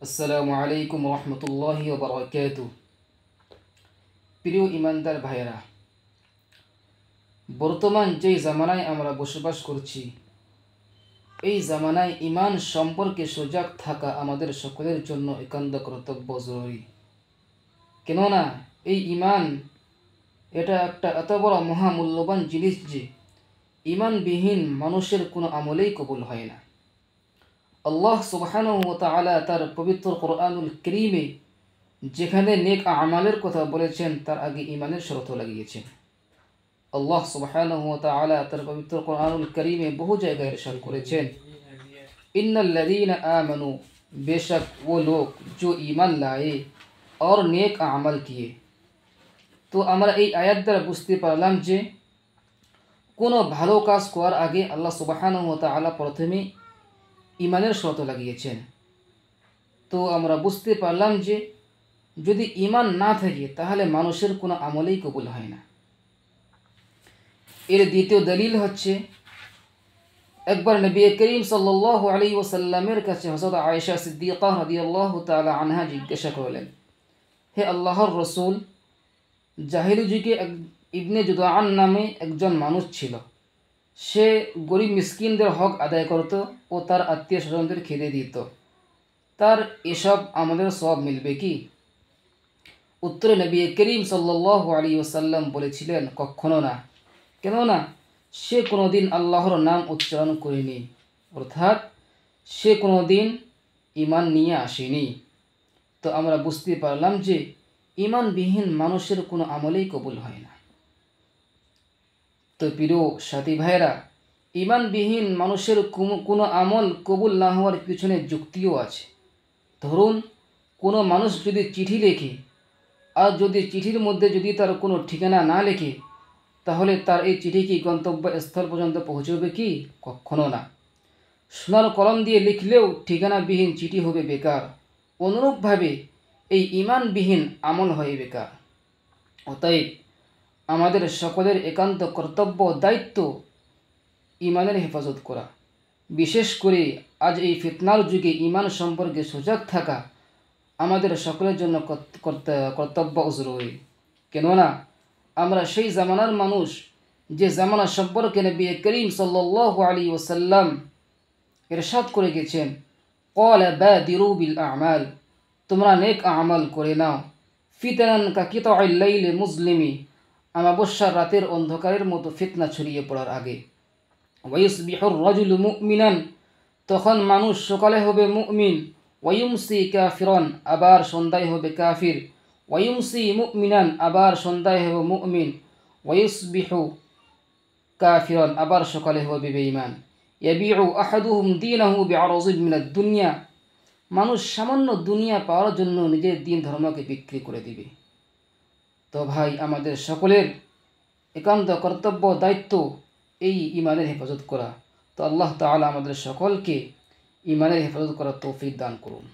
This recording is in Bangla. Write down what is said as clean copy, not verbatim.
আসসালামু আলাইকুম রহমতুল্লাহি ওয়া বারাকাতুহু। প্রিয় ইমানদার ভাইয়েরা, বর্তমান যেই জামানায় আমরা বসবাস করছি, এই জামানায় ইমান সম্পর্কে সজাগ থাকা আমাদের সকলের জন্য একান্ত কর্তব্য, জরুরি। কেননা এই ইমান এটা একটা এত বড় মহামূল্যবান জিনিস যে ইমানবিহীন মানুষের কোনো আমলেই কবুল হয় না। আল্লাহ সুবহানাহু ওয়া তাআলা তার পবিত্র কোরআনুল কারীমে যেখানে নেক আমালের কথা বলেছেন, তার আগে ইমানের শর্ত লাগিয়েছেন। আল্লাহ সুবহানাহু ওয়া তাআলা তার পবিত্র কোরআনুল কারীমে বহু জায়গায় ইরশাদ করেছেন, इन्नल्लज़ीना आमनू, बेशक वो लोग जो ईमान लाए और नेक আমল किए। তো আমরা এই আয়াত দ্বারা বুঝতে পারলাম যে কোনো ভালো কাজ করার আগে আল্লাহ সুবহানাহু ওয়া তাআলা প্রথমে ইমানের শর্ত লাগিয়েছেন। তো আমরা বুঝতে পারলাম যে যদি ইমান না থাকে তাহলে মানুষের কোনো আমলেই কবুল হয় না। এর দ্বিতীয় দলিল হচ্ছে, একবার নবী করিম সাল্লাল্লাহু আলাইহি ওয়াসাল্লামের কাছে হযরত আয়েশা সিদ্দিকা রাদিয়াল্লাহু তাআলা আনহা জিজ্ঞাসা করলেন, হে আল্লাহর রসূল, জাহিলি যুগে ইবনে জুদআন নামে একজন মানুষ ছিল। সে গরিব মিসকিনদের হক আদায় করত ও তার আত্মীয় স্বজনদের খেতে দিত। তার এসব আমাদের সওয়াব মিলবে কি? উত্তরে নবী করিম সাল্লাল্লাহু আলাইহি ওয়াসাল্লাম বলেছিলেন, কখনো না। কেননা সে কোনোদিন আল্লাহর নাম উচ্চারণ করেনি, অর্থাৎ সে কোনোদিন ইমান নিয়ে আসেনি। তো আমরা বুঝতে পারলাম যে ইমানবিহীন মানুষের কোনো আমলেই কবুল হয় না। তো প্রিয় সাথী ভাইরা, ইমানবিহীন মানুষের কোনো আমল কবুল না হওয়ার পিছনে যুক্তিও আছে। ধরুন, কোনো মানুষ যদি চিঠি লেখে, আর যদি চিঠির মধ্যে যদি তার কোনো ঠিকানা না লেখে, তাহলে তার এই চিঠি কি গন্তব্যস্থল পর্যন্ত পৌঁছবে কি? কখনো না। সোনার কলম দিয়ে লিখলেও ঠিকানাবিহীন চিঠি হবে বেকার। অনুরূপভাবে এই ইমানবিহীন আমল হয় বেকার। অতএব আমাদের সকলের একান্ত কর্তব্য, দায়িত্ব ইমানের হেফাজত করা। বিশেষ করে আজ এই ফিতনার যুগে ইমান সম্পর্কে সজাগ থাকা আমাদের সকলের জন্য কর্তব্য জরুরি। কেননা আমরা সেই জামানার মানুষ যে জামানা সম্পর্কে নবী করিম সাল্লাল্লাহু আলাইহি ওয়াসাল্লাম ইরশাদ করে গেছেন, ক্বালা বাদিরু বিল আ'মাল, তোমরা নেক আমল করে নাও। ফিতনান কা কিতাইল লাইল মুজলিমি, আমাবস্যার রাতের অন্ধকারের মতো ফিতনা ছড়িয়ে পড়ার আগে। ওয়াইসবিহুর রাজুলু মুমিনান, তখন মানুষ সকালে হবে মুমিন। ওয়ায়ুমসি কাফিরান, আবার সন্ধ্যায় হবে কাফির। ওয়ায়ুমসি মুমিনান, আবার সন্ধ্যায় হবে মুমিন। ওয়ায়ুসবিহু কাফিরান, আবার সকালে হবে বেঈমান। ইয়াবিউ আহাদুহুম দীনাহু বিআরাযিন মিনাদ দুনিয়া, মানুষ সামান্য দুনিয়া পাওয়ার জন্য নিজের দিন ধর্মকে বিক্রি করে দিবে। তো ভাই, আমাদের সকলের একান্ত কর্তব্য, দায়িত্ব এই ইমানের হেফাজত করা। তো আল্লাহ তাআলা আমাদের সকলকে ইমানের হেফাজত করার তৌফিক দান করুন।